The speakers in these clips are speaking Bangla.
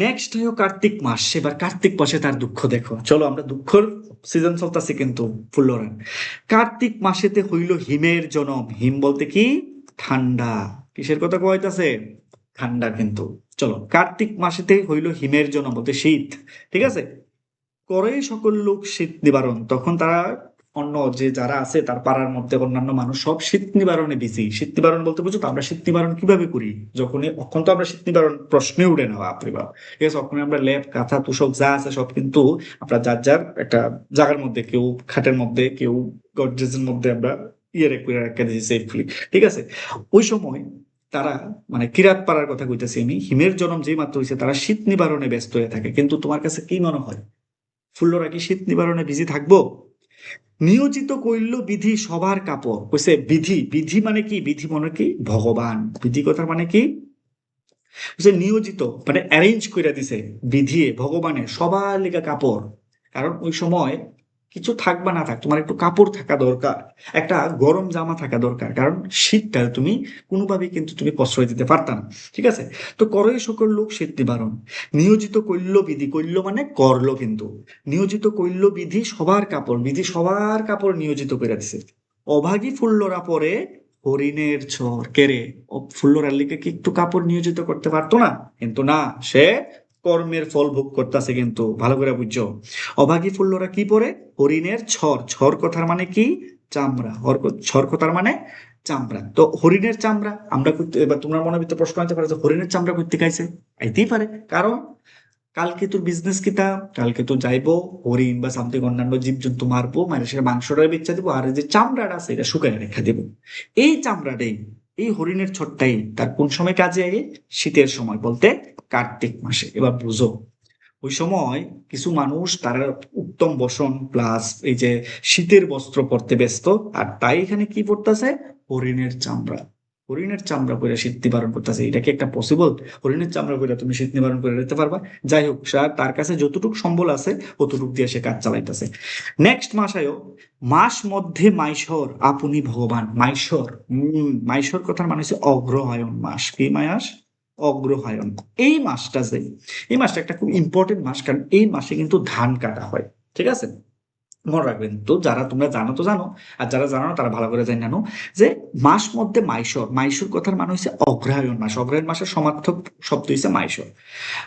নেক্সট হলো কার্তিক মাস। এবার কার্তিক মাসে তার দুঃখ দেখো। চলো আমরা দুঃখর সিজন চলতেছে কিন্তু ফুল্লরা। কার্তিক মাসেতে হইল হিমের জনম। হিম বলতে কি? ঠান্ডা। কিসের কথা কইতাছে? ঠান্ডা কিন্তু। চলো, কার্তিক মাসেতে হইল হিমের জনম বলতে শীত। ঠিক আছে। করে সকল লোক শীত নিবারণ। তখন তারা অন্য যে যারা আছে তার পাড়ার মধ্যে অন্যান্য মানুষ সব শীত নিবারণে বিজি। শীত নিবারণ বলতে বুঝো তো আমরা শীত নিবারণ কিভাবে করি? যখনই অখন তো আমরা শীত নিবারণ প্রশ্নে উঠে না, বাপরে বাপ। ঠিক আছে, তখন আমরা লেপ কাঁথা তুষক যা আছে সব কিন্তু আমরা যার যার একটা জায়গার মধ্যে, কেউ খাটের মধ্যে, কেউ গডরেজের মধ্যে আমরা ইয়ে রেখে রেখে দিয়েছি সেফলি। ঠিক আছে। ওই সময় তারা, মানে কিরাত পাড়ার কথা কইতেছি আমি, হিমের জন্ম যেই মাত্র হয়েছে তারা শীত নিবারণে ব্যস্ত হয়ে থাকে। কিন্তু তোমার কাছে কি মনে হয়, ফুল্লরা কি শীত নিবারণে বিজি থাকবো? নিয়োজিত কইল বিধি সবার কাপড়। কইছে বিধি, বিধি মানে কি? বিধি মানে কি? ভগবান। বিধি কথার মানে কি? কইছে নিয়োজিত মানে অ্যারেঞ্জ কইরা দিছে বিধিয়ে ভগবানে সবার লিগা কাপড়। কারণ ওই সময় কিছু থাক বা না থাক, তোমার একটু কাপড় থাকা দরকার, একটা গরম জামা থাকা দরকার। কারণ শীতটা তুমি কোনোভাবেই কিন্তু তুমি প্রশ্রয় দিতে পারতা না। ঠিক আছে। তো করই সকল লোক শীত নিবারণ। নিয়োজিত কইল্য বিধি, কইল্য মানে করলো কিন্তু। নিয়োজিত কইল্য বিধি সবার কাপড়, বিধি সবার কাপড় নিয়োজিত করে দিছে। অভাগী ফুল্লরা পরে হরিণের ছর কেড়ে। ও ফুল্লরার লিগে কি একটু কাপড় নিয়োজিত করতে পারতো না? কিন্তু না, সে কর্মের ফল ভোগ করতেছে কিন্তু, ভালো করে বুঝছো। অভাগী ফুল্লরা কি পরে? হরিণের ছর। ছর কথার মানে কি? চামড়া। ছর কথার মানে চামড়া। তো হরিণের চামড়া আমরা এবার তোমার মনের ভিতরে প্রশ্ন আসতে পারে যে হরিণের চামড়া করতে গাইছে। আইতেই পারে, কারণ কালকে তোর বিজনেস কিতা, কালকে তো যাইবো হরিণ বা সামথিং অন্যান্য জীবজন্তু মারবো, মানে সেটা মাংসটা বেচা দিব, আর এই যে চামড়াটা আছে এটা শুকায় রেখে দেবো। এই চামড়াটাই, এই হরিণের ছটটাই তার কোন সময় কাজে আগে? শীতের সময় বলতে কার্তিক মাসে। এবার বুঝো, ওই সময় কিছু মানুষ তারা উত্তম বসন প্লাস এই যে শীতের বস্ত্র পরতে ব্যস্ত, আর তাই এখানে কি পড়তেছে? হরিণের চামড়া। হরিণের চামড়া পরে শীত নিবারণ করতেছে, এটা কি একটা পসিবল? হরিণের চামড়া পরে তুমি শীত নিবারণ করে নিতে পারবা? যাই হোক, তার কাছে যতটুকু সম্বল আছে অতটুক দিয়ে সে কাজ চালাইতেছে। নেক্সট মাস আয়ো, মাস মধ্যে মাইশর আপনি ভগবান। মাইশর, মাইশর কথার মানে হচ্ছে অগ্রহায়ণ মাস। কি মাস? অগ্রহায়ণ। এই মাসটা যে, এই মাসটা একটা খুব ইম্পর্টেন্ট মাস, কারণ এই মাসে কিন্তু ধান কাটা হয়। ঠিক আছে। মনে রাখবেন তো, যারা তোমরা জানো তো জানো, আর যারা জানো না তারা ভালো করে জানি জানো যে মাস মধ্যে মাইশর, মাইশর কথার মানে হচ্ছে অগ্রহায়ণ মাস। অগ্রহায়ণ মাসের সমার্থক শব্দ হচ্ছে মাইশর।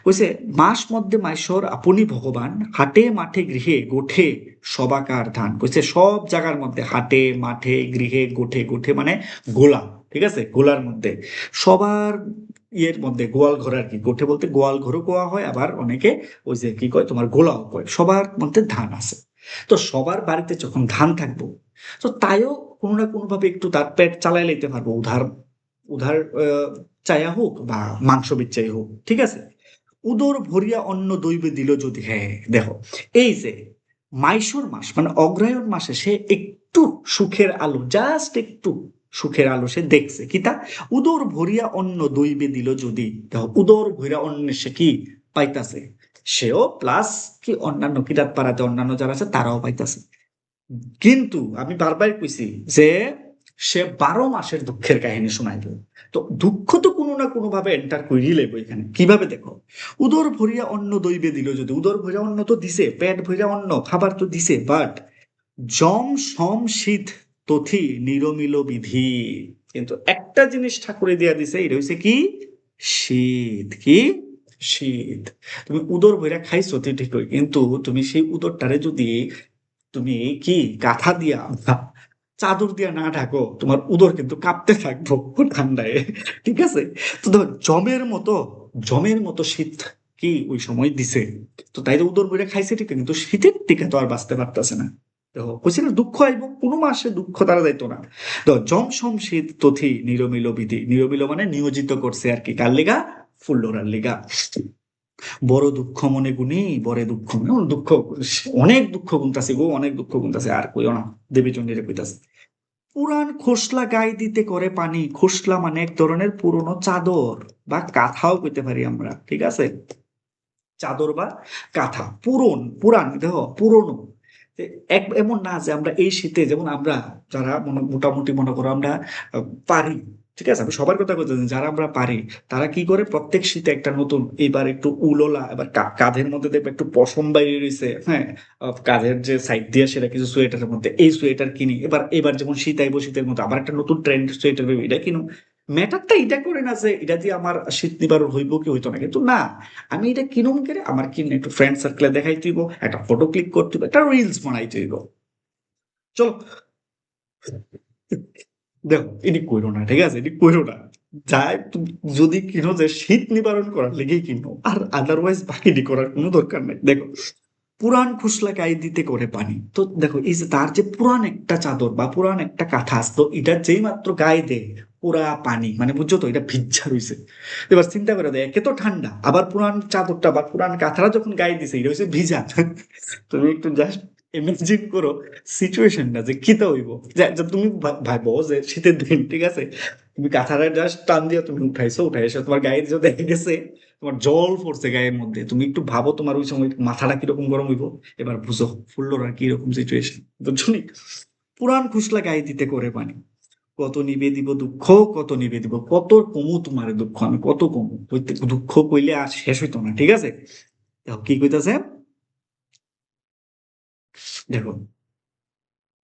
কইছে মাস মধ্যে মাইশর আপনি ভগবান, হাটে মাঠে গৃহে গোঠে সবাকার ধান। কইছে সব জায়গার মধ্যে, হাটে মাঠে গৃহে গোঠে, গোঠে মানে গোলা। ঠিক আছে, গোলার মধ্যে সবার ইয়ের মধ্যে, গোয়াল ঘর আর কি। গোঠে বলতে গোয়াল ঘরও কোয়া হয়, আবার অনেকে ওই যে কি কয় তোমার গোলাও কয়। সবার মধ্যে ধান আছে। তো সবার বাড়িতে যখন ধান থাকবো, তো তাইও কোনো না কোনো ভাবে একটু তার পেট চালাই লইতে পারবো, উধার উধার চায়া হোক বা মাংস বেচাই হোক। ঠিক আছে। উদর ভরিয়া অন্ন দৈবে দিল যদি। হ্যাঁ দেখো, এই যে মাইশর মাস মানে অগ্রহায়ণ মাসে সে একটু সুখের আলো, জাস্ট একটু সুখের আলো সে দেখছে কিতা, উদর ভরিয়া অন্ন দৈবে দিল যদি। দেখো, উদর ভরিয়া অন্ন সে কি পাইতাছে? সেও প্লাস কি অন্যান্য কিরাত পাড়াতে অন্যান্য যারা আছে তারাও পাইতাছে। কিন্তু আমি বারবার কইছি যে সে 12 মাসের দুঃখের কাহিনী শোনাইবে। তো দুঃখ তো কোনো না কোনো ভাবে এন্টার কইরি লইব এখানে। কিভাবে দেখো, উদর ভরিয়া অন্ন দইবে দিল যদি। উদর ভরিয়া অন্ন তো দিছে, পেট ভরিয়া অন্ন খাবার তো দিছে, বাট জম সম শীত তথি নিরমিল বিধি। কিন্তু একটা জিনিস ঠাকুরে দিয়া দিছে, এটা হইছে কি? শীত। কি? শীত। তুমি উদর ভইরা খাইছো তো ঠিকই, কিন্তু তুমি সেই উদরটারে যদি তুমি কি কাঁথা দিয়া বা চাদর দিয়া না ঢাকো, তোমার উদর কিন্তু কাঁপতে থাকবো ঠান্ডায়। ঠিক আছে। তো দেখো, জমের মতো শীত কি ওই সময় দিছে। তো তাই তো উদর বইরা খাইছে ঠিক, কিন্তু শীতের টিকা তো আর বাঁচতে পারতেছে না। দেখো কইছি না, দুঃখ আইব, কোনো মাসে দুঃখ তারা যাইতো না। তো জম সম শীত তথি নিরমিল বিধি। নিরমিল মানে নিয়োজিত করছে আর কি, কার লিগা? ফুল্লরার লিগা। বড় দুঃখ মনে গুনি, বড় দুঃখ দুঃখ, অনেক দুঃখ গুনতাছে গো, অনেক দুঃখ গুনতাছে, আর কইও না। দেবী চণ্ডীরে কইতাছে, পুরান খোসলা গায়ে দিতে করে পানি। খোসলা মানে এক ধরনের পুরনো চাদর বা কাঁথাও কইতে পারি আমরা। ঠিক আছে। চাদর বা কাঁথা পুরান দেখো, পুরনো। এমন না যে আমরা এই শীতে, যেমন আমরা যারা মোটামুটি মনে করো আমরা পারি, ঠিক আছে? আমি সবার কথা বলতেছি যারা আমরা পারি তারা কি করে প্রত্যেক শীতে একটা নতুন এবার একটু উলোলা এবার কাঁধের মধ্যে দেখবে একটু পশম বাইরে রয়েছে, হ্যাঁ, কাঁধের যে সাইড দিয়ে সেটা কিছু সোয়েটারের মধ্যে এই সোয়েটার কিনি, এবার এবার যেমন শীত আইবো শীতের মধ্যে আবার একটা নতুন ট্রেন্ড সোয়েটার বেবি এটা কিনো। ম্যাটারটা এটা করে না যে এটা দিয়ে আমার শীত নিবারণ হইব কি হইতো না, কিন্তু না, আমি এটা কিনুম করে আমার কিনে একটু ফ্রেন্ড সার্কেলে দেখাই তুইব, একটা ফটো ক্লিক করতে হইব, একটা রিলস বানাই তুইব। চলো, দেখো এটি কইরো না, ঠিক আছে, এটি কইরো না। যাই যদি কিনো যে শীত নিবারণ করার লেগেই কিনো, আর আদারওয়াইজ বাকিটি করার কোনো দরকার নাই। দেখো পুরান খুসলা গায়ে দিতে করে পানি, তো দেখো এই যে তার যে পুরান একটা চাদর বা পুরান একটা কাঁথা আসতো এটা যেই মাত্র গায়ে দেয় পুরা পানি, মানে বুঝছো তো এটা ভিজা রইছে। এবার চিন্তা করে দেয় একে তো ঠান্ডা, আবার পুরান চাদরটা বা পুরান কাঁথাটা যখন গায়ে দিছে এটা হচ্ছে ভিজা। তুমি একটু জাস্ট ইমাজিন করো সিচুয়েশনটা যে কিতা হইব। যে তুমি ভাবো যে শীতের দিন, ঠিক আছে, তুমি কাঁথাটা জাস্ট টান দিয়ে তুমি উঠাইছো, উঠাই এসে তোমার গায়ে যে দেখে গেছে তোমার জল পড়ছে গায়ের মধ্যে, তুমি একটু ভাবো তোমার ওই সময় মাথাটা কিরকম গরম হইব। এবার বুঝো ফুল্লোর আর কিরকম সিচুয়েশন, বুঝছো নি? পুরান খুসলা গায়ে দিতে করে পানি, কত নিবে দিব দুঃখ, কত নিবে দিব, কত কমু তোমার দুঃখ আমি কত কমু, হইতে দুঃখ কইলে আর শেষ হইতো না, ঠিক আছে। দেখো কি কইতাছে, দেখো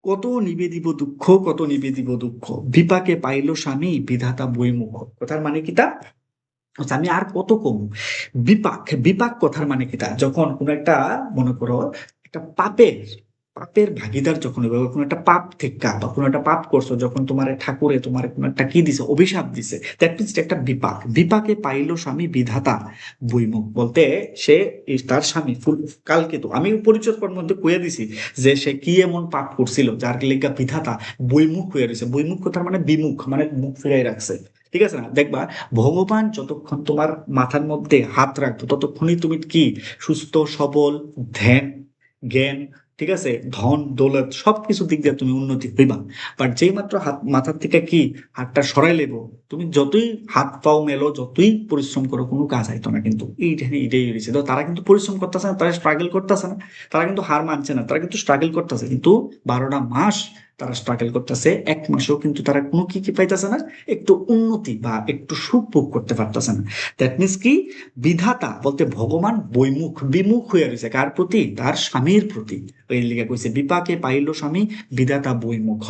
কত নিবেদিব দুঃখ, কত নিবেদিব দুঃখ, বিপাকে পাইল স্বামী বিধাতা বইমুখ। কথার মানে কি তা, আচ্ছা আমি আর কত কম, বিপাক, বিপাক কথার মানে কি তা, যখন কোন একটা, মনে করো একটা পাপের, পাপের ভাগিদার যখন হইবে, কোনো একটা পাপ থেকে বা কোনো একটা পাপ করছো, যখন তোমার ঠাকুরে তোমার কোনো একটা কি দিছে, অভিশাপ দিছে, দ্যাট মিনস একটা বিপাক। বিপাকে পাইল স্বামী বিধাতা বইমুখ বলতে সে তার স্বামী ফুল, কালকে তো আমি পরিচয় করার মধ্যে কইয়া দিছি যে সে কি এমন পাপ করছিল যার লেগা বিধাতা বইমুখ হয়ে রয়েছে। বইমুখ কথার মানে বিমুখ, মানে মুখ ফিরাই রাখছে, ঠিক আছে না? দেখবা ভগবান যতক্ষণ তোমার মাথার মধ্যে হাত রাখতো ততক্ষণই তুমি কি সুস্থ সবল, ধ্যান, জ্ঞান, ঠিক আছে, ধন দৌলত সবকিছু দিক দিয়ে তুমি উন্নতি হইবা। বাট যেই মাত্র হাত মাথার থেকে কি হাতটা সরাই লেবো, তুমি যতই হাত পাও মেলো, যতই পরিশ্রম করো, কোনো কাজ হইতো না। কিন্তু এইটাই হয়েছে, তো তারা কিন্তু পরিশ্রম করতেছে না, তারা স্ট্রাগল করতেছে না, তারা কিন্তু হার মানছে না, তারা কিন্তু স্ট্রাগল করতেছে, কিন্তু 12টা মাস তারা স্ট্রাগল করতেছে, এক মাসেও কিন্তু তারা কোনো কি কি পাইতেছে না, একটু উন্নতি বা একটু সুখ ভোগ করতে পারতেছে না। দ্যাট মিনস কি, বিধাতা বলতে ভগবান বৈমুখ, বিমুখ হয়ে রয়েছে কার প্রতি, তার স্বামীর প্রতি। এই লিখে কইছে বিপাকে পাইল স্বামী বিধাতা বৈমুখ।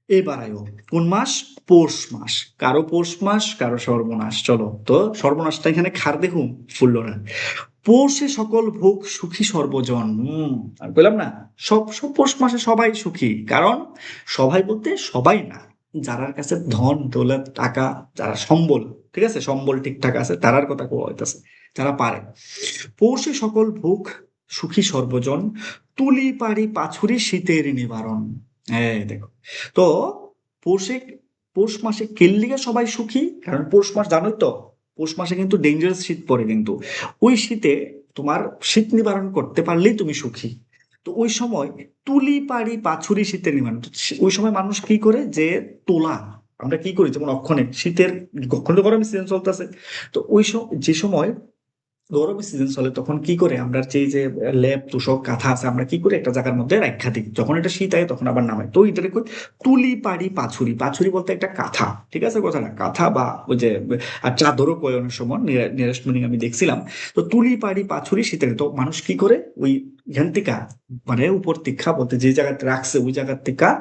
এবার আয়ো কোন মাস, পৌষ মাস, কারো পৌষ মাস কারো সর্বনাশ। চলো তো সর্বনাশটা এখানে খার দেখুন, ফুললো না। পৌষে সকল ভোগ সুখী সর্বজন, আর বললাম না, সব সব পৌষ মাসে সবাই সুখী, কারণ সবাই বলতে সবাই না, যারার কাছে ধন দৌলত টাকা, যারা সম্বল, ঠিক আছে, সম্বল ঠিকঠাক আছে তারার কথা কোয়া হইতাছে, যারা পারে। পৌষে সকল ভোগ সুখী সর্বজন, তুলি পারি পাছুরি শীতের নিবারণ। হ্যাঁ দেখো, তো পৌষে, পৌষ মাসে কেল্লিগে সবাই সুখী, কারণ পৌষ মাস জানোই তো, পৌষ মাসে কিন্তু ডেঞ্জারাস শীত পড়ে, কিন্তু ওই শীতে তোমার শীত নিবারণ করতে পারলেই তুমি সুখী। তো ওই সময় তুলি পারি পাছুরি শীতের নিবারণ, তো ওই সময় মানুষ কি করে যে তোলা, আমরা কি করি যেমন অক্ষণে শীতের, কখন তো গরমের সিজন চলতেছে, তো ওই যে সময় গরমের সিজন চলে তখন কি করে আমরা যে যে লেপ তোষক কাঁথা আছে আমরা কি করি একটা জায়গার মধ্যে রাখা দিই, যখন এটা শীত আয় তখন আবার নামাই, তো এটা কই তুলি পাড়ি পাছুরি, পাছুরি বলতে একটা কাঁথা, ঠিক আছে কথাটা, কাঁথা বা ওই যে আর চাদরও কয় অনেক সময়, নিয়ারেস্ট মিনিং আমি দেখছিলাম। তো তুলি পাড়ি পাছুরি শীতের, তো মানুষ কি করে ওই এখান থেকে, মানে উপর তিখা বলতে যে জায়গাতে রাখছে ওই জায়গার থেকে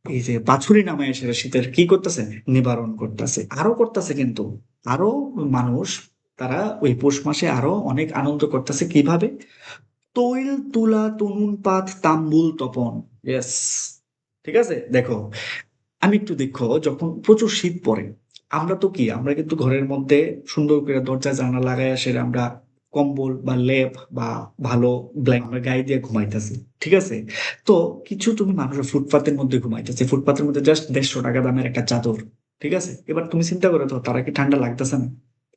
এই যে বাছুরি নামে এসে শীতের কি করতেছে, নিবারণ করতেছে, আরো করতেছে কিন্তু আরো মানুষ, তারা ওই পৌষ মাসে আরো অনেক আনন্দ করতেছে কিভাবে, তৈল তুলা তনুন পাত তাম্বুল তপন। ইয়েস, ঠিক আছে। দেখো আমি একটু দেখো যখন প্রচুর শীত পড়ে, আমরা তো কি, আমরা কিন্তু ঘরের মধ্যে সুন্দর করে দরজা জানালা লাগাই আসে আমরা কম্বল বা লেপ বা ভালো ব্ল্যাঙ্কেট আমরা গায়ে দিয়ে ঘুমাইতেছি, ঠিক আছে। তো কিছু তুমি মানুষ ফুটপাতের মধ্যে ঘুমাইতেছে, ফুটপাতের মধ্যে জাস্ট 150 টাকা দামের একটা চাদর, ঠিক আছে। এবার তুমি চিন্তা করে তো তারা কি ঠান্ডা লাগতেছে না,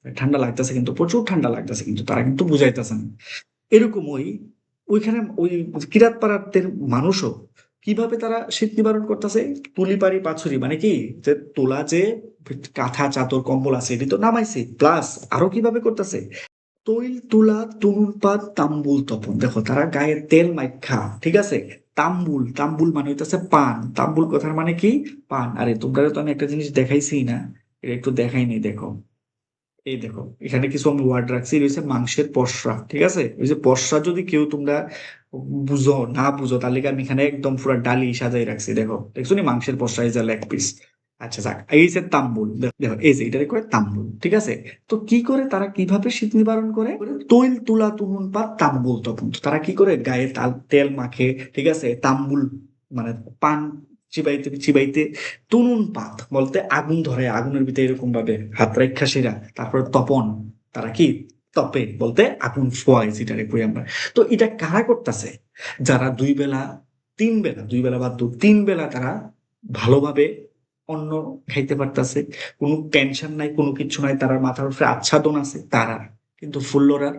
ঠান্ডা লাগতেছে, কিন্তু প্রচুর ঠান্ডা লাগতেছে, কিন্তু তারা কিন্তু বুঝাইতেছে না। এরকম ওইখানে ওই কিরাত পাড়াতের মানুষও কিভাবে তারা শীত নিবারণ করতেছে, তুলি পারি পাছুরি, মানে কি যে তোলা যে কাঁথা চাদর কম্বল আছে এটি তো নামাইছে, প্লাস আরো কিভাবে করতেছে, তৈল তুলা তনুর পাত তাম্বুল তপন। দেখো তারা গায়ে তেল মাইখা, ঠিক আছে, তাম্বুল, তাম্বুল মানে হইতেছে পান, তাম্বুল কথার মানে কি, পান। আরে তোমরা তো আমি একটা জিনিস দেখাইছি না, এটা একটু দেখাই নি, দেখো এই দেখো এখানে কিছু আমি ওয়ার্ড রাখছি, এটা হচ্ছে মাংসের পসরা, ঠিক আছে? ওই যে পসরা যদি কেউ তোমরা বুঝো না বুঝো, তাহলে কি আমি এখানে একদম পুরো ডালি সাজাই রাখছি, দেখো দেখছো নি মাংসের পসরা ইজ লেগ পিস। আচ্ছা যাক, এই যে তাম্বুল, দেখো এই যে এটারে করে তাম্বুল, ঠিক আছে? তো কি করে তারা, কিভাবে শীত নিবারণ করে? তৈল তুলা তুনুন পাত তাম্বুল তপন। তো তারা কি করে, গায়ে তেল মাখে, ঠিক আছে, তাম্বুল মানে পান চিবাইতে চিবাইতে, তুনুন পাত বলতে আগুন ধরে, আগুনের ভিতরে এরকম ভাবে হাত রেখা সেরা, তারপরে তপন, তারা কি তপে বলতে আগুন ফোয়াই, যেটারে কই আমরা। তো এটা কারা করতেছে? যারা দুই বেলা, তিন বেলা, দুই বেলা বাদ দাও, তিন বেলা তারা ভালোভাবে অন্ন খাইতে পারতাছে, কোনো টেনশন নাই, কোনো কিছু নাই, তারা মাথার উপরে আচ্ছাদন আছে তারা। কিন্তু ফুল্লরার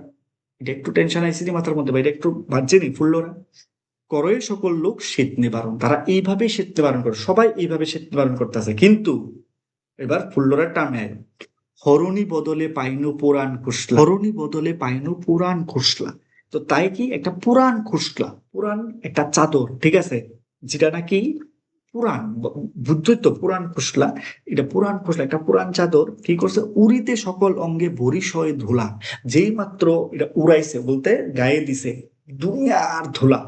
এটা একটু টেনশন আইসি মাথার মধ্যে, বা এটা একটু বাজছে নি ফুল্লরা। করয়ে সকল লোক শীত নিবারণ, তারা এইভাবে শীত নিবারণ করে, সবাই এইভাবে শীত নিবারণ করতেছে। কিন্তু এবার ফুল্লরার টার্মে আয়, হরণী বদলে পাইনু পুরাণ খুসলা, হরণী বদলে পাইনু পুরাণ খুসলা। তো তাই কি একটা পুরাণ খুসলা, পুরাণ একটা চাদর, ঠিক আছে, যেটা নাকি পুরাণ, বুদ্ধই তো পুরাণ খুসলা, এটা পুরাণ খুসলা একটা পুরাণ চাদর কি করছে, উড়িতে সকল অঙ্গে বরিশয় ধুলা। যেই মাত্র এটা উড়াইছে বলতে গায়ে দিছে, দুনিয়ার ধুলা,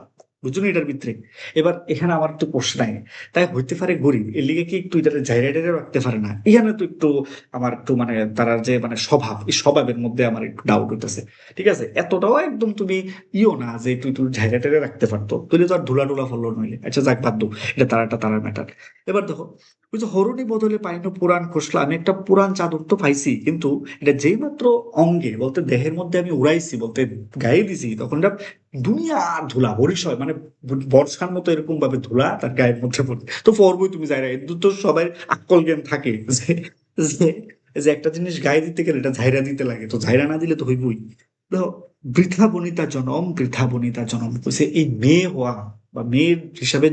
বুঝুন এটার ভিতরে। এবার এখানে আমার তো প্রশ্ন নাই, তাই হইতে পারে গরিব এর লিগে কি একটু এটা জায়গা টাইরা রাখতে পারে না? এখানে তো একটু আমার একটু মানে তার যে মানে স্বভাব, এই স্বভাবের মধ্যে আমার একটু ডাউট হইতেছে। ঠিক আছে, এতটাও একদম তুমি ইও না যে তুই তুই জায়গা টাইরা রাখতে পারতো, তুই তো আর ধুলা টুলা ফেললো নইলে। আচ্ছা যাক, বাদ দাও, এটা তারাটা তারার ম্যাটার। এবার দেখো, ওই যে হরণী বদলে পাইনো পুরাণ খসলা, আমি একটা পুরাণ চাদর তো পাইছি, কিন্তু এটা যেই মাত্র অঙ্গে বলতে দেহের মধ্যে আমি উড়াইছি বলতে গায়ে দিছি, তখন এটা দুনিয়ার ধুলা পরিসয় মানে বর্ষার মতো এরকম ভাবে ধুলা তার গায়ের মধ্যে পড়ে। তো পরবই তুমি যাই তো সবাই আক্কল জ্ঞান থাকে যে যে যে একটা জিনিস গায়ে দিতে গেলে এটা ঝাইরা দিতে লাগে, তো ঝাইরা না দিলে তো হইবই। তো বৃথা বনিতা জনম, বৃথা বনিতা জনম কইছে, এই মেয়ে হওয়া বা মেয়ের হিসাবে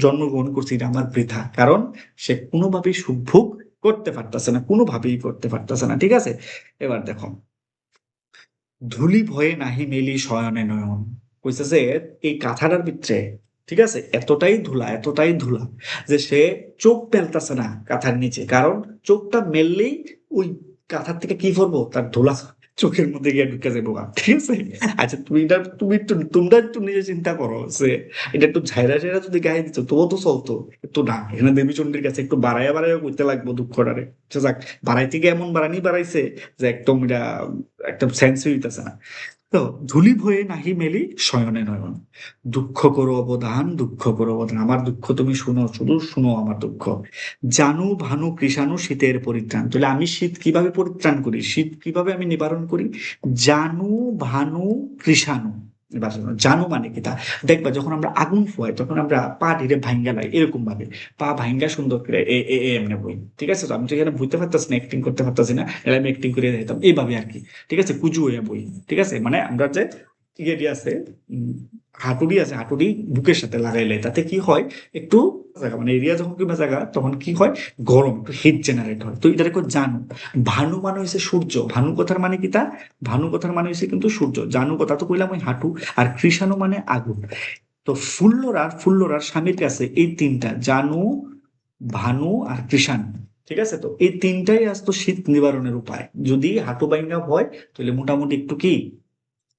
জন্মগ্রহণ করছে এটা আমার বৃথা, কারণ সে কোনোভাবেই সুখ ভোগ করতে পারতেছে না, কোনোভাবেই করতে পারতেছে না, ঠিক আছে? এবার দেখো, ধূলি ভয়ে নাহি মেলি শয়নে নয়ন, কইতেছে এই কাঁথাটার ভিতরে, ঠিক আছে, এতটাই ধুলা, এতটাই ধুলা যে সে চোখ মেলতেছে না কাঁথার নিচে, কারণ চোখটা মেললেই ওই কাঁথার থেকে কি করবো, তার ধুলা চোখের মধ্যে গিয়ে ঢুকে যাবো গা, ঠিক আছে? আচ্ছা তুমি এটা, তুমি একটু তোমরা একটু নিজে চিন্তা করো যে এটা একটু ঝাইরা ঝাইরা যদি গায়ে দিত তবুও তো চলতো। একটু না, এখানে দেবী চন্ডীর কাছে একটু বাড়াইয়া বাড়াইয়া করতে লাগবো দুঃখটারে। আচ্ছা যাক, বাড়াইতে গিয়ে এমন বাড়ানি বাড়াইছে যে একদম এটা একটা সেন্সই হইতেছে না। তো ধূলি ভয়ে নাহি মেলি শয়নে নয়ন, দুঃখ করো অবদান, দুঃখ করো অবদান, আমার দুঃখ তুমি শুনো, শুধু শুনো আমার দুঃখ। জানু ভানু কৃষাণু শীতের পরিত্রাণ, তাহলে আমি শীত কিভাবে পরিত্রাণ করি, শীত কিভাবে আমি নিবারণ করি? জানু ভানু কৃষাণু, এবার শোনো, জানু মানে কি তা দেখবা, যখন আমরা আগুন ফুয়াই তখন আমরা পা ঢিরে ভাঙ্গা লাই এরকম ভাবে, পা ভাঙ্গা সুন্দর করে এ এ এ এমনি বই, ঠিক আছে? তো আমি তো এখানে বুঝতে পারতাছি না, অ্যাক্টিং করতে পারতাছি না, তাহলে আমি অ্যাক্টিং করে দিতাম এইভাবে আর কি, ঠিক আছে? কুজু হইয়া বই, ঠিক আছে, মানে আমরা যে ইয়েটি আছে, উম, হাঁটুড়ি আছে, হাঁটুড়ি বুকের সাথে লাগাইলে তাতে কি হয়, একটু জায়গা মানে এরিয়া যখন কিংবা জায়গা তখন কি হয়, গরম একটু হিট জেনারেট হয়। তো এটা দেখো জানু, ভানু মানে হয়েছে সূর্য, ভানু কথার মানে কি তা, ভানু কথার মানে হয়েছে কিন্তু সূর্য, জানু কথা তো কইলাম ওই হাঁটু, আর কৃষাণু মানে আগুন। তো ফুল্লরার, ফুল্লরার স্বামীর কাছে এই তিনটা, জানু ভানু আর কৃষাণু, ঠিক আছে? তো এই তিনটাই আসতো শীত নিবারণের উপায়। যদি হাঁটু বাইঙ্গা হয় তাহলে মোটামুটি একটু কি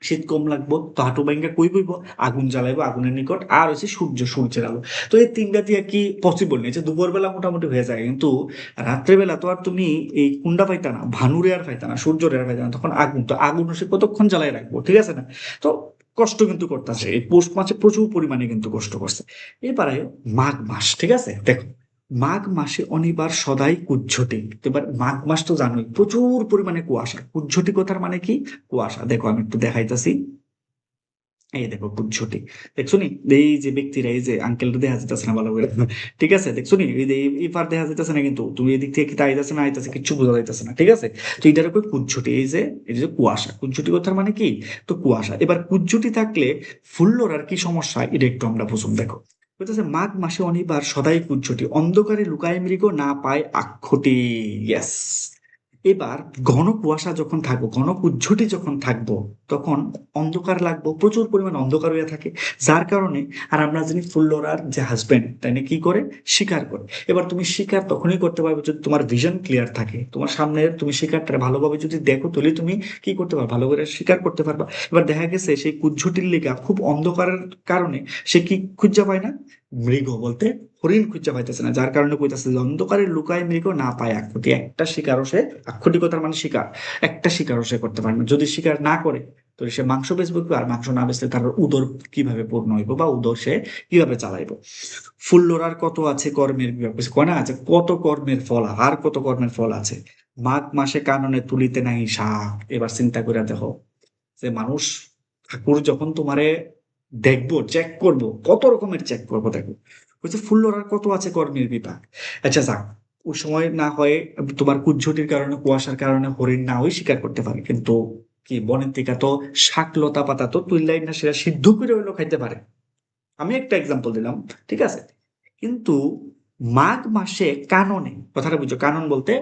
শীত কম লাগবো, তো হাঁটু বাইঙ্গা কই বইব, আগুন জ্বালাইবো আগুনের নিকট, আর হচ্ছে সূর্য, সূর্যের আলো। তো এই তিনটা দিয়ে কি পসিবল নেই যে দুপুর বেলা মোটামুটি হয়ে যায়, কিন্তু রাত্রেবেলা তো আর তুমি এই কুন্ডা পাইতা না, ভানুরে আর পাইতা না, সূর্যরে আর পাইতা না, তখন আগুন, তো আগুন হচ্ছে কতক্ষণ জ্বালাই রাখবো, ঠিক আছে না? তো কষ্ট কিন্তু করতেছে, এই পৌষ মাসে প্রচুর পরিমাণে কিন্তু কষ্ট করছে। এবারে মাঘ মাস, ঠিক আছে, দেখো মাঘ মাসে অনিবার সদাই কুজ্ঝটি। এবার মাঘ মাস তো জানোই প্রচুর পরিমাণে কুয়াশা, কুজ্ঝটি কথার মানে কি, কুয়াশা। দেখো আমি একটু দেখাইতেছি, এই দেখো কুজ্ঝটি, দেখছো নি এই যে ব্যক্তিরা, এই যে আঙ্কেলটা দেখা যেতেছে না ভালো করে, ঠিক আছে? দেখছো নি এই যে এই পার দেখা যেতেছে না, কিন্তু তুমি এদিক থেকে কি আইতাছে না আইতাছে কিচ্ছু বোঝা যাইতেছে না, ঠিক আছে? তো এটার উপর কুজ্ঝটি, এই যে কুয়াশা, কুজ্ঝটি কথার মানে কি, তো কুয়াশা। এবার কুজ্ঝটি থাকলে ফুল্লর আর কি সমস্যা, এটা একটু আমরা বুঝুন, দেখো বলতেছে মাঘ মাসে অনিবার সদাই কুজ্ঝটি, অন্ধকারে লুকায় মৃগ না পায় আক্ষটি। ইয়েস, এবার ঘন কুয়াশা যখন থাকবো, ঘন কুজ্ঝটি যখন থাকবো, তখন অন্ধকার লাগবো, প্রচুর পরিমাণ অন্ধকার হয়ে থাকে, যার কারণে আর আমরা জানি ফুল্লোরার যে হাজবেন্ড তাই না কি করে, শিকার করে। এবার তুমি শিকার তখনই করতে পারবে যদি তোমার ভিশন ক্লিয়ার থাকে, তোমার সামনে তুমি শিকারটা ভালোভাবে যদি দেখো, তাহলে তুমি কি করতে পারবে, ভালো করে শিকার করতে পারবা। এবার দেখা গেছে সেই কুজ্ঝটির লেগা খুব অন্ধকারের কারণে সে কি খুঁজা পায় না, মৃগ বলতে হরিণ খুঁজা পাইতেছে না, যার কারণে কইতাছে যে অন্ধকারে লুকায় মৃগ না পায় আক্ষটি, একটা শিকারও সে, আক্ষরিকতার মানে শিকার, একটা শিকারও সে করতে পারে না। যদি শিকার না করে তো সে মাংস বেচবে কি, আর মাংস না বেচলে তার উদর কিভাবে পূর্ণ হইব, বা উদর সে কিভাবে চালাইবো। ফুল্লরার কত আছে কর্মের বিভাগ, কয় না আছে কত কর্মের ফল, আর কত কর্মের ফল আছে। মাঘ মাসে কাননে তুলিতে নাই শাক। এবার চিন্তা করে দেখো যে মানুষ, ঠাকুর যখন তোমারে দেখবো, চেক করব, কত রকমের চেক করবো, দেখো বলছে ফুল্লরার কত আছে কর্মের বিপাক। আচ্ছা যাক, ওই সময় না হয় তোমার কুজ্ঝটির কারণে, কুয়াশার কারণে হরিণ না হয়ে শিকার করতে পারে, কিন্তু কি বনের থেকে তো শাক লতা পাতা তো তুললাই না, সেটা সিদ্ধ করে হইলো খাইতে পারে। আমি একটা এক্সাম্পল দিলাম, ঠিক আছে। কিন্তু মাঘ মাসে কাননে, কথাটা বুঝছো, কানন বলতে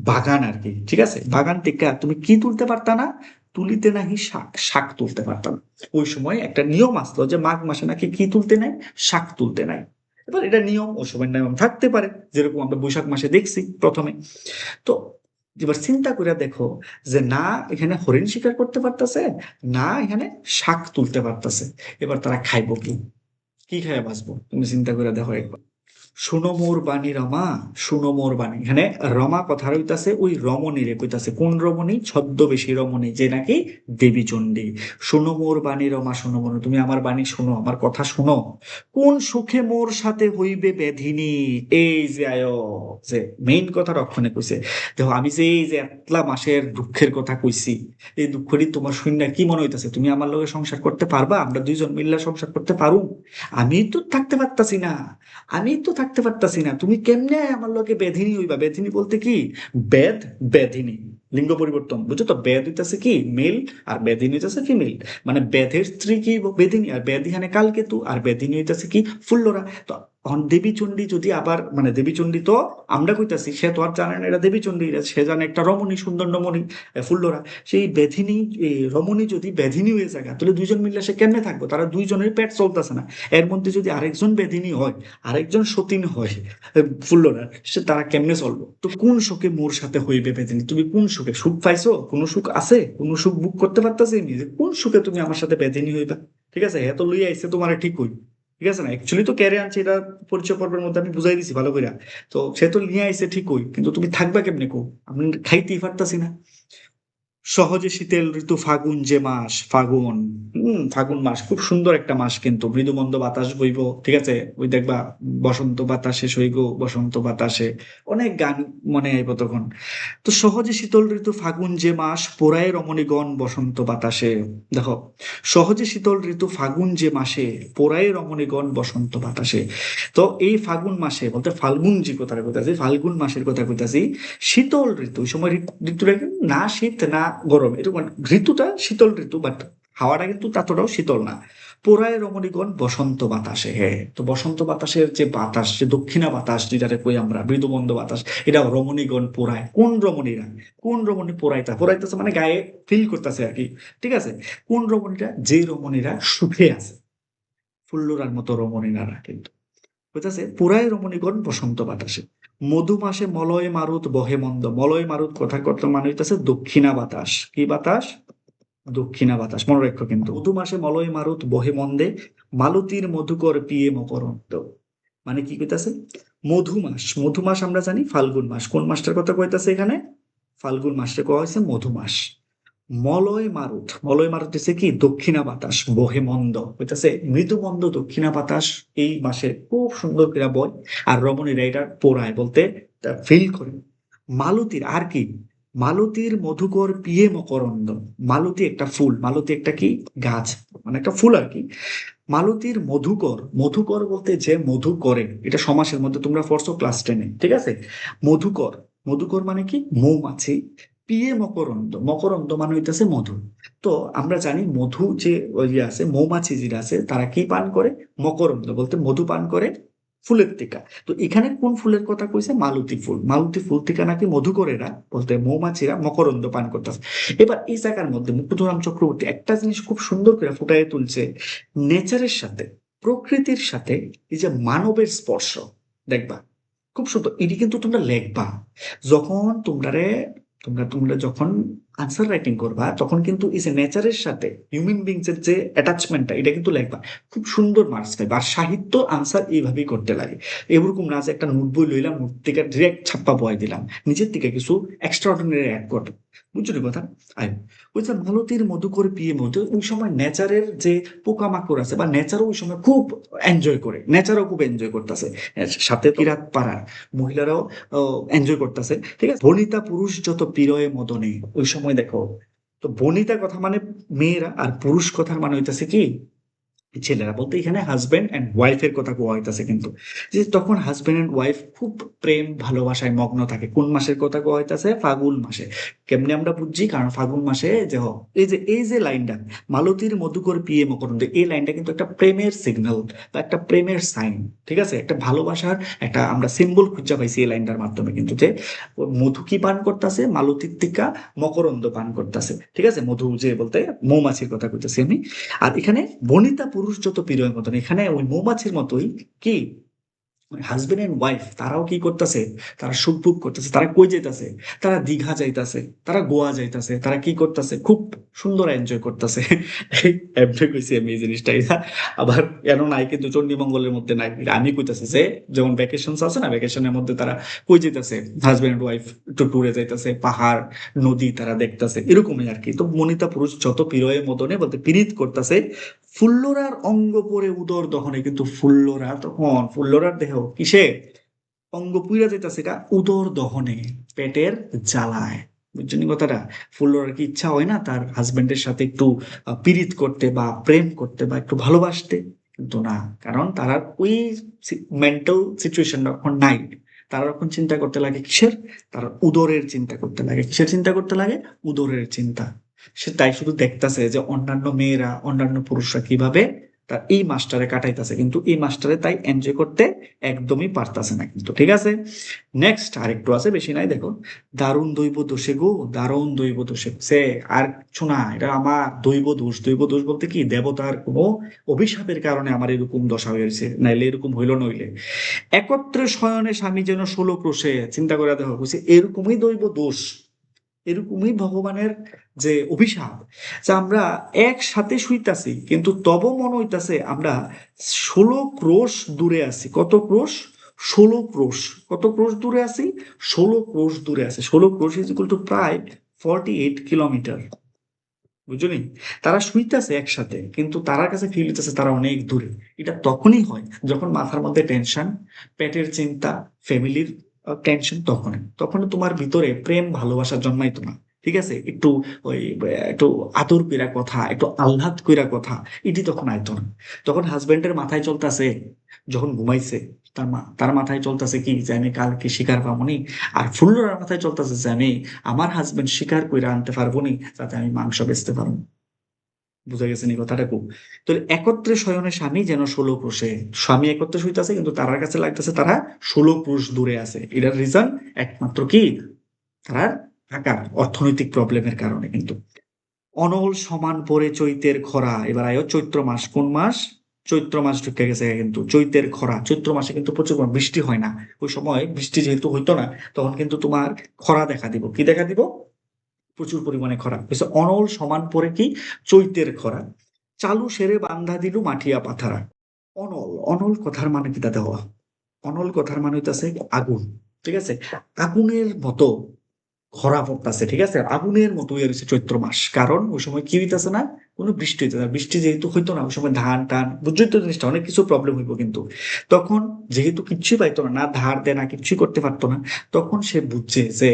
বাগান আর কি, ঠিক আছে, বাগান থেকে তুমি কি তুলতে পারতা না, তুলিতে নাহি শাক, শাক তুলতে পারতাম না। ওই সময় একটা নিয়ম আসলো যে মাঘ মাসে নাকি কি তুলতে নাই, শাক তুলতে নাই। এবার এটা নিয়ম, ওই সময় নিয়ম থাকতে পারে, যেরকম আমরা বৈশাখ মাসে দেখছি প্রথমে। তো এবার চিন্তা করে দেখো যে না এখানে হরিণ শিকার করতে পারতেছে, না এখানে শাক তুলতে পারতেছে, এবার তারা খাইবো কি, কি খায় বাঁচবো, তুমি চিন্তা করে দেখো একবার। শুনো মোর বাণী রমা, শুনো মোর বাণী, এখানে রমা কথা হইতাছে ওই রমণী রে কইতাছে, কোন রমণী, ছদ্মবেশী রমণী, যে নাকি দেবী চণ্ডী। শুনো মোর বাণী রমা, শুনো মোর, তুমি আমার বাণী শুনো, আমার কথা শুনো। কোন সুখে মোর সাথে হইবে বেধিনী, এই যে আয়, যে মেইন কথা রক্ষণে কইছে। দেখো আমি যে এই যে এতলা মাসের দুঃখের কথা কইছি, এই দুঃখটি তোমার শূন্য কি মনে হইতাছে, তুমি আমার লগে সংসার করতে পারবা, আমরা দুইজন মিল্লা সংসার করতে পারুম? আমি তো থাকতে পারতাছি না, আমি তো থাকতে পারতাছি না, তুমি কেমনে আমার লোকে বেধিনী হইবা। বেধিনী বলতে কি, বেদ, বেধিনী, লিঙ্গ পরিবর্তন, বুঝছো তো, বেদ হইতাছে কি মেল, আর বেদিনী হইতাছে ফিমেল। মানে বেদের স্ত্রী কি বেদিনী, আর বেদ এখানে কালকেতু, আর বেদিনী হইতাছে কি ফুল্লরা। তো দেবী চণ্ডী যদি আবার, মানে দেবী চণ্ডী তো আমরা কইতাছি, সে তো আর জানে না এটা দেবী চণ্ডী, সে জানে একটা রমণী, সুন্দর রমণী, ফুল্লরা। সেই বেধিনী, রমণী যদি বেধিনী হয়ে যায়, তাহলে দুইজন মিললে সে কেমনে থাকবো, তারা দুইজনের পেট চলতেছে না। এর মধ্যে যদি আরেকজন বেধিনী হয়, আরেকজন সতীন হয়, ফুল্লরা, সে তারা কেমনে চলবো। তো কোন সুখে মোর সাথে হইবে বেদিনী, তুমি কোন সুখে, সুখ পাইছো, কোন সুখ আছে, কোন সুখ বুক করতে পারতাছি নি, যে কোন সুখে তুমি আমার সাথে বেদিনী হইবা। ঠিক আছে, এত লইয়া আইছে তোমার ঠিক হই, ঠিক আছে না, অ্যাকচুয়ালি তো ক্যারে আনছে, এটা পরিচয় পর্বের মধ্যে আমি বুঝাই দিছি ভালো করে। তো সে তো নিয়ে আইছে ঠিক হই, কিন্তু তুমি থাকবা কেমনে কো, আমি খাইতেই পারতাছি না। সহজে শীতেল ঋতু ফাগুন যে মাস, ফাগুন, ফাগুন মাস খুব সুন্দর একটা মাস, কিন্তু মৃদুমন্দ বাতাস বইব, ঠিক আছে, ওই দেখবা বসন্ত বাতাসে সইগো, বসন্ত বাতাসে, অনেক গান মনে আইব তখন। তো সহজে শীতল ঋতু ফাগুন যে মাস, পোড়ায় রমণীগণ বসন্ত বাতাসে। দেখো, সহজে শীতল ঋতু ফাগুন যে মাসে, পোড়ায় রমণীগণ বসন্ত বাতাসে। তো এই ফাগুন মাসে বলতে ফাল্গুন যে কথা কইতাছি, ফাল্গুন মাসের কথা কইতাছি, শীতল ঋতু, ওই সময় ঋতুটা কিন্তু না শীত না গরম, এরকম ঋতুটা শীতল ঋতু, বাট হাওয়াটা কিন্তু ততটাও শীতল না। পোড়ায় রমণীগণ বসন্ত বাতাসে, হ্যাঁ, তো বসন্ত বাতাসের যে বাতাস, যে দক্ষিণা বাতাস যেটাকে কই আমরা মৃদুমন্দ বাতাস, এটা রমণীগণ পোড়ায়। কোন রমণীরা, কোন রমণী পোড়াইতা, পোড়াইতেছে মানে গায়ে ফিল করতেছে আর কি, ঠিক আছে। কোন রমণীরা, যে রমণীরা সুখে আছে, ফুল্লরার মতো রমণীরা কিন্তু বুঝতেছে, পুরাই রমণীগণ বসন্ত বাতাসে। মধু মাসে মলয় মারুত বহে মন্দ, মলয় মারুত কথা কথা মানে হইতেছে দক্ষিণা বাতাস, কি বাতাস, দক্ষিণা বাতাস, মনে রাখো কিন্তু। মধু মাসে মলয় মারুত বহে মন্দে, মালতীর মধুকর পিয়ে মকরন্দ। মানে কি কইতাছে, মধু মাস, মধু মাস আমরা জানি ফাল্গুন মাস, কোন মাসটার কথা কইতাছে এখানে, ফাল্গুন মাসটা কোয়া হয়েছে মধু মাস। মলয় মারুত, মলয় মারুত হচ্ছে কি দক্ষিণা বাতাস, বহে মন্দ হইতেছে মৃদু মন্দ দক্ষিণা বাতাস, এই মাসে খুব সুন্দর করে বয়, আর রমণীরা এটা পোড়ায় বলতে ফিল করে। মালতীর আর কি, মালতীর মধুকর পিয়ে মকরন্দ, মালতী একটা ফুল, মালতী একটা কি গাছ, মানে একটা ফুল আর কি। মালতীর মধুকর, মধুকর বলতে যে মধু করে, এটা সমাসের মধ্যে তোমরা পড়ছো ক্লাস 10-এ, ঠিক আছে। মধুকর, মধুকর মানে কি মৌমাছি, পিয়ে মকরন্দ, মকরন্দ মানে হইতেছে মধু। তো আমরা জানি মধু যে ওই আছে, মৌমাছি যেটা আছে, তারা কি পান করে, মকরন্দ বলতে মধু পান করে, ফুলের টিকা। তো এখানে কোন ফুলের কথা কইছে? মালতী ফুল। মালতী ফুল থেকে নাকি মধুকরেরা বলতে মৌমাছিরা মকরন্দ পান করতেছে। এবার এই জায়গার মধ্যে মুক্তধরাম চক্রবর্তী একটা জিনিস খুব সুন্দর করে ফুটাই তুলছে, নেচারের সাথে, প্রকৃতির সাথে এই যে মানবের স্পর্শ, দেখবা খুব সুন্দর। এটি কিন্তু তোমরা লেখবা যখন তোমরা যখন আনসার রাইটিং করবা, তখন কিন্তু এই যে নেচারের সাথে হিউম্যান বিংস এর যে অ্যাটাচমেন্টটা, এটা কিন্তু লেখবা, খুব সুন্দর মার্কস পাইবা। আর সাহিত্য আনসার এইভাবেই করতে লাগে, এরকম না যে একটা নোট বই লইলাম, নোট থেকে ডিরেক্ট ছাপ্পা বয় দিলাম, নিজের থেকে কিছু এক্সট্রা অর্ডিনারি অ্যাড করো। বুঝছো কথা? আই ওই যে মালতীর মধুকর পিয়ে মধ্যে ওই সময় নেচারের যে পোকামাকড় আছে বা নেচারও ওই সময় খুব এনজয় করে, নেচারও খুব এনজয় করতেছে, সাথে কিরাত পাড়ার মহিলারাও এনজয় করতেছে। ঠিক আছে, বনিতা পুরুষ যত পিরয়ে মদনে, ওই সময় দেখো। তো বনিতা কথা মানে মেয়েরা, আর পুরুষ কথার মানে হইতাছে কি ছেলেরা, বলতে এখানে হাজবেন্ড এন্ড ওয়াইফের কথা কোয়া হইতাছে কিন্তু, যে তখন হাজবেন্ড এন্ড ওয়াইফ খুব প্রেম ভালোবাসায় মগ্ন থাকে। কোন মাসের কথা কোয়া হইতাছে? ফাগুন মাসে। কেমনে আমরা বুঝছি? কারণ ফাগুন মাসে যে এই যে লাইনটা, মালতীর মধুকর পিয়ে মকরন্দ, এই লাইনটা কিন্তু একটা প্রেমের সিগন্যাল বা একটা প্রেমের সাইন। ঠিক আছে, একটা ভালোবাসার একটা আমরা সিম্বল খুঁজে পাইছি এই লাইনটার মাধ্যমে কিন্তু, যে মধু কি পান করতেছে? মালতীর টিকা মকরন্দ পান করতেছে। ঠিক আছে, মধু যে বলতে মৌমাছির কথা কইতেছি আমি। আর এখানে বনিতা পুরুষ যত প্রিয় মতন, এখানে ওই মৌমাছির মতোই কি হাজবেন্ড এন্ড ওয়াইফ তারাও কি করতেছে? তারা সুখ ভোগ করতেছে। তারা কই যাইতাছে? তারা দীঘা যাইতাছে, তারা গোয়া যাইতাছে, তারা কি করতেছে? খুব সুন্দর এনজয় করতেছে। এমনি কইছি আমি এই জিনিসটা। আবার কেন নাই কিন্তু চণ্ডীমঙ্গলের মধ্যে নাই, এটা আমি কইতাছি যে যেমন ভ্যাকেশন আছে না, ভ্যাকেশনের মধ্যে তারা কই যাইতাছে? হাজবেন্ড এন্ড ওয়াইফ একটু ট্যুরে যাইতাছে, পাহাড় নদী তারা দেখতাছে, এরকমই আর কি। তো মনিতা পুরুষ যত প্রিয় মদনে বলতে পীড়িত করতেছে, ফুল্লরার অঙ্গ পরে উদর দহনে। কিন্তু ফুল্লরা তখন ফুল্লরার দেহ কিসে অঙ্গ পুইরা যেতেছে? এটা উদর দহনে, পেটের জ্বালায়। বুঝছেন কথাটা? ফুল্লরার কি ইচ্ছা হয় না তার হাজবেন্ডের সাথে একটু পীড়িত করতে বা প্রেম করতে বা একটু ভালোবাসতে? কিন্তু না, কারণ তারা ওই মেন্টাল সিচুয়েশনটা এখন নাই। তারা এখন চিন্তা করতে লাগে কিসের? তারা উদরের চিন্তা করতে লাগে। কিসের চিন্তা করতে লাগে? উদরের চিন্তা। সে তাই শুধু দেখতাছে যে অন্যান্য মেয়েরা, অন্যান্য পুরুষরা কিভাবে তার এই মাস্টারে কাটাইতেছে, কিন্তু এই মাস্টারে তাই এনজয় করতে একদমই পারতাছে না কিন্তু। ঠিক আছে, নেক্সট আরেকটু আছে, বেশি নাই, দেখো। দারুণ দৈব দোষে গো, দারুণ দৈব দোষে সে। আর শোনা, এটা আমার দৈব দোষ। দৈব দোষ বলতে কি, দেবতার কোনো অভিশাপের কারণে আমার এরকম দশা হয়েছে, নাইলে এরকম হইল নইলে। একত্রে শয়নে স্বামী যেন 16 ক্রোশে। চিন্তা করে দেখো, বলছি এরকমই দৈব দোষ, এরকমই ভগবানের যে অভিশাপ, যে আমরা একসাথে শুইতাছি কিন্তু তব মনে হইতাছে আমরা 16 ক্রোশ দূরে আছি। কত ক্রোশ? 16 ক্রোশ। কত ক্রোশ দূরে আছি? 16 ক্রোশ দূরে আছে। 16 ক্রোশ ইজ ইকুয়াল টু প্রায় 48 কিলোমিটার। বুঝলি? তারা শুইতাছে একসাথে কিন্তু তার কাছে ফিল হইতেছে তারা অনেক দূরে। এটা তখনই হয় যখন মাথার মধ্যে টেনশন, পেটের চিন্তা, ফ্যামিলির টেনশন। তখন তোমার ভিতরে প্রেম ভালোবাসা জন্মাইতো না। ঠিক আছে, একটু ওই একটু আদর কইরা কথা, একটু আহ্লাদ কইরা কথা, এটি তখন আইতো না। তখন হাজবেন্ডের মাথায় চলতেছে, যখন ঘুমাইছে, তার মাথায় চলতেছে কি, যে আমি কালকে শিকার পাবনি। আর ফুল্লরার মাথায় চলতেছে যে আমি আমার হাজবেন্ড শিকার কইরা আনতে পারবো নি, যাতে আমি মাংস বেচতে পারবো। বুঝা গেছে নি কথাটা? খুব তাহলে একত্রে শয়নে স্বামী যেন 16 ক্রোশে। স্বামী একত্রে শুইতাছে কিন্তু তারার কাছে লাগতেছে তারা 16 ক্রোশ দূরে আছে। এটার রিজন একমাত্র কি, তারা টাকার অর্থনৈতিক প্রবলেমের কারণে কিন্তু। অনল সমান পরে চৈতের খরা। এবার আয়ো চৈত্র মাস। কোন মাস? চৈত্র মাস ঢুকে গেছে কিন্তু। চৈতের খরা, চৈত্র মাসে কিন্তু প্রচুর পরিমাণ বৃষ্টি হয় না। ওই সময় বৃষ্টি যেহেতু হইতো না, তখন কিন্তু তোমার খরা দেখা দিব। কি দেখা দিব? প্রচুর পরিমাণে খরা হয়েছে। অনল সমান পরে কি? চৈতের খরা। চালু সেরে বান্ধা দিলু মাঠিয়া পাথারা। অনল, অনল কথার মানে কি দাদা? অনল কথার মানে হইতাছে আগুন। ঠিক আছে, আগুনের মতো খরা পড়তাছে। ঠিক আছে, আগুনের মতো হয়ে রয়েছে চৈত্র মাস। কারণ ওই সময় কি হইতাছে না, কোনো বৃষ্টি হইতেছে না। বৃষ্টি যেহেতু হইতো না ওই সময়, ধান টান, বুঝছোই তো জিনিসটা, অনেক কিছু প্রবলেম হইব কিন্তু। তখন যেহেতু কিচ্ছুই পাইতো না, না ধার দেনা কিচ্ছুই করতে পারতো না, তখন সে বুঝছে যে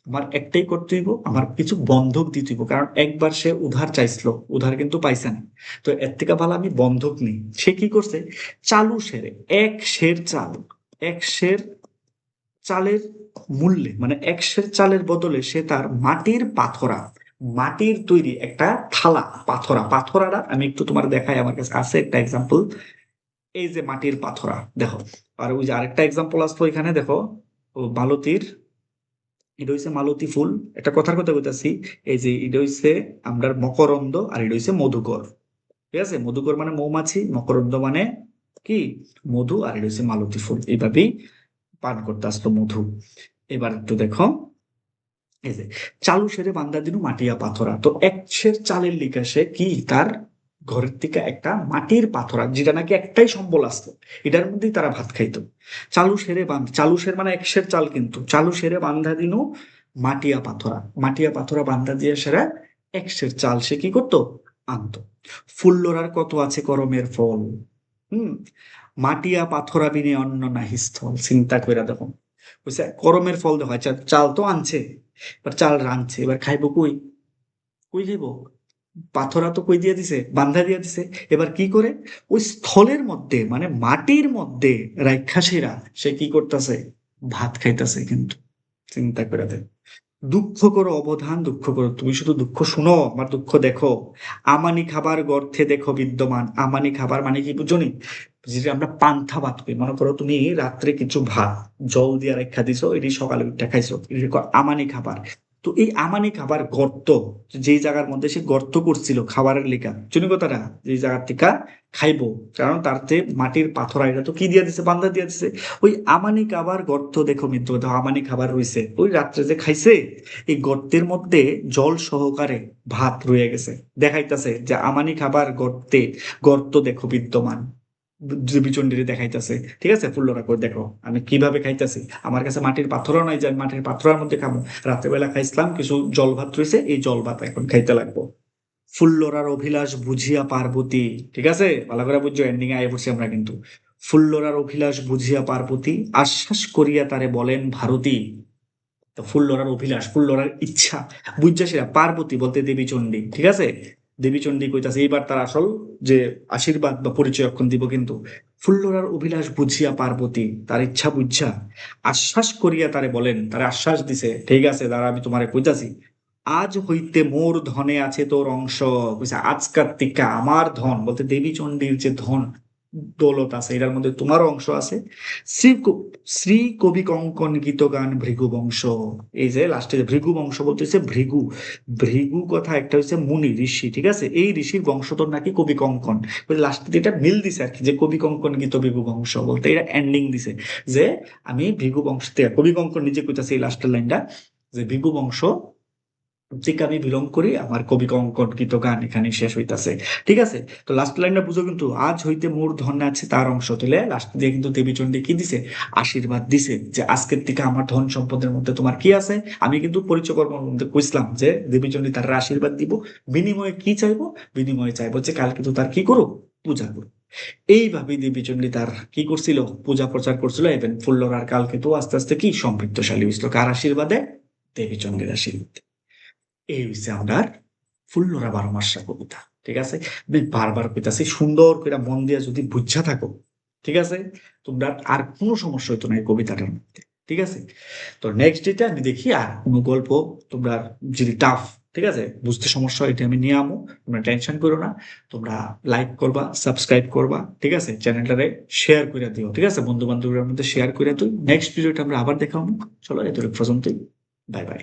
আমার একটাই করতে হইব, আমার কিছু বন্ধক দিতে হইব। কারণ একবার সে উধার চাইছিল, উধার কিন্তু পাইছে না। তো এর থেকে ভালো আমি বন্ধক নিই। সে কি করছে? চালু সেরে, 1 সের চাল, 1 সের চালের মূল্যে, মানে 1 সের চালের বদলে সে তার মাটির পাথরা, মাটির তৈরি একটা থালা, পাথরাটা আমি একটু তোমার দেখাই, আমার কাছে আছে একটা এক্সাম্পল। এই যে মাটির পাথরা, দেখো, আর ওই যে আরেকটা এক্সাম্পল আসতো এখানে দেখো, ও মালতীর, এটা হইছে মালতী ফুল, একটা কথার কথা কইতাছি, এই যে এটা হইছে আমরা মকরন্দ, আর এটা হইছে মধুকর। ঠিক আছে, মধুকর মানে মৌমাছি, মকরন্দ মানে কি মধু, আর এটা হচ্ছে মালতী ফুল। এইভাবেই পান করতে আসতো মধু। এবার একটু দেখো, এই যে চালু সেরে বান্দা দিনু মাটিয়া পাথরা, তো এক সের চালের লিখা সে কি তার ঘরের থেকে একটা মাটির পাথরা, যেটা নাকি একটাই সম্বল আসতো, এটার মধ্যেই তারা ভাত খাইতো। চালু সেরে চালু সের মানে এক সের চাল, কিন্তু চালু সেরে বান্ধা দিনু মাটিয়া পাথরা, মাটিয়া পাথরা বান্ধা দিয়ে সেরা এক সের চাল সে কি করতো, আনতো। ফুল্লরার কত আছে করমের ফল, হুম, মাটিয়া পাথরা বিনে অন্ন নাহি স্থল। চিন্তা করে দেখো, বুঝছে করমের ফল দেখো, আচ্ছা চাল তো আনছে, এবার চাল রাঁধছে, এবার খাইবো কই, কই খাইবো, পাথরা তো কই দিয়ে দিছে, বান্ধা দিয়ে দিছে। এবার কি করে, ওই স্থলের মধ্যে মানে মাটির মধ্যে রাক্ষসীরা সে কি করতেছে, ভাত খাইতেছে কিন্তু। চিন্তা করে দেখ, দুঃখ করো অবধান, দুঃখ করো, তুমি শুধু দুঃখ শুনো, আমার দুঃখ দেখো। আমানি খাবার গর্থে দেখো বিদ্যমান, আমানি খাবার মানে কি বুঝনি, যেটা আমরা পান্থা ভাত করি, মনে করো তুমি রাত্রে কিছু ভাত জল দিয়ে রেখা দিছো, এটি সকালে উঠে খাইছো, এটি আমানি খাবার। তো এই আমানি খাবার গর্ত, যেই জায়গার মধ্যে সে গর্ত করছিল খাবারের লেখা, শুনি কথাটা, যে জায়গার থেকে খাইবো, কারণ তারতে মাটির পাথর, এটা তো কি দিয়ে দিছে, বান্ধা দিয়ে দিছে। ওই আমানি খাবার গর্ত দেখো মৃত্যু কথা, আমানি খাবার রইছে ওই রাত্রে যে খাইছে, এই গর্তের মধ্যে জল সহকারে ভাত রয়ে গেছে, দেখাইতেছে যে আমানি খাবার গর্তে, গর্ত দেখো বিদ্যমান, দেবীচণ্ডীরে দেখাইতেছে। ঠিক আছে, ফুল্লরা করে দেখো আমি কিভাবে খাইতেছি, আমার কাছে মাটির পাথরও নাই যে আমি মাটির পাথরের মধ্যে খাবো, রাত্রেবেলা খাইছিলাম কিছু জল ভাত রয়েছে, এই জল ভাত এখন খাইতে লাগবো। ফুল্লরার অভিলাষ বুঝিয়া পার্বতী, ঠিক আছে, ভালো করে বুঝছো, এন্ডিং এ আয় পড়ছি আমরা কিন্তু। ফুল্লরার অভিলাষ বুঝিয়া পার্বতী, আশ্বাস করিয়া তারে বলেন ভারতী। তো ফুল্লরার অভিলাষ, ফুল্লরার ইচ্ছা বুঝছা সেরা, পার্বতী বলতে দেবী চণ্ডী, ঠিক আছে, দেবী চণ্ডী কইতাছে এইবার তার আসল যে আশীর্বাদ বা পরিচয় অক্ষণ দিব কিন্তু। ফুল্লরার অভিলাষ বুঝিয়া পার্বতী, তার ইচ্ছা বুঝছা আশ্বাস করিয়া তারে বলেন, তারে আশ্বাস দিছে, ঠিক আছে দাঁড়া আমি তোমারে কইতাছি, আজ হইতে মোর ধনে আছে তোর অংশ, কইছে আজকার থেকে আমার ধন বলতে দেবী চণ্ডীর যে ধন দৌলত আছে, এটার মধ্যে তোমারও অংশ আছে। শ্রী শ্রী কবি কঙ্কন গীত গান ভৃগু বংশ, এই যে লাস্টে ভৃগু বংশ বলতেছে, ভৃগু, ভৃগু কথা একটা হচ্ছে মুনি ঋষি, ঠিক আছে, এই ঋষির বংশধর নাকি কবি কঙ্কন, লাস্টে এটা মিল দিছে আর কি, যে কবি কঙ্কন গীত ভৃগু বংশ বলতে এটা এন্ডিং দিছে, যে আমি ভৃগু বংশ থেকে, কবি কঙ্কন নিজে কইতাছে এই লাস্টের লাইনটা, যে ভৃগু বংশ থেকে আমি বিলং করি, আমার কবি কঙ্কট গান এখানে শেষ হইতাছে। ঠিক আছে, তো লাস্ট লাইনটা বুঝো কিন্তু, আজ হইতে মোর ধন আছে তার অংশ, তুলে লাস্ট দিয়ে কিন্তু দেবীচণ্ডী কি দিছে, আশীর্বাদ দিছে, যে আজকের থেকে আমার ধন সম্পদের মধ্যে তোমার কি আছে। আমি কিন্তু পরিচয় কর্মের মধ্যে কইছিলাম যে দেবীচণ্ডী তার আশীর্বাদ দিব, বিনিময়ে কি চাইবো, বিনিময়ে চাইবো যে কাল কিন্তু তার কি করো, পূজা করো। এইভাবেই দেবীচণ্ডী তার কি করছিল, পূজা প্রচার করছিল, এবং ফুল্লরার কাল কিন্তু আস্তে আস্তে কি সমৃদ্ধশালী হয়েছিল, কার আশীর্বাদে, দেবীচণ্ডীর আশীর্বাদ। এই হচ্ছে আমার ফুল্লরা 12 মাসা কবিতা। ঠিক আছে, আমি বারবার কইতাছি, সুন্দর করে মন দিয়ে যদি বুঝা থাকো, ঠিক আছে, তোমরা আর কোনো সমস্যা হইতো না এই কবিতাটার মধ্যে। ঠিক আছে, তো নেক্সট ডেটে আমি দেখি আর কোনো গল্প তোমরা যদি টাফ, ঠিক আছে, বুঝতে সমস্যা হয়, এটা আমি নিয়ে আমো, তোমরা টেনশন করো না। তোমরা লাইক করবা, সাবস্ক্রাইব করবা, ঠিক আছে, চ্যানেলটারে শেয়ার করে দিও, ঠিক আছে, বন্ধু বান্ধবের মধ্যে শেয়ার করে দিও। নেক্সট ভিডিওটা আমরা আবার দেখাবো। চলো এত পর্যন্তই, বাই বাই।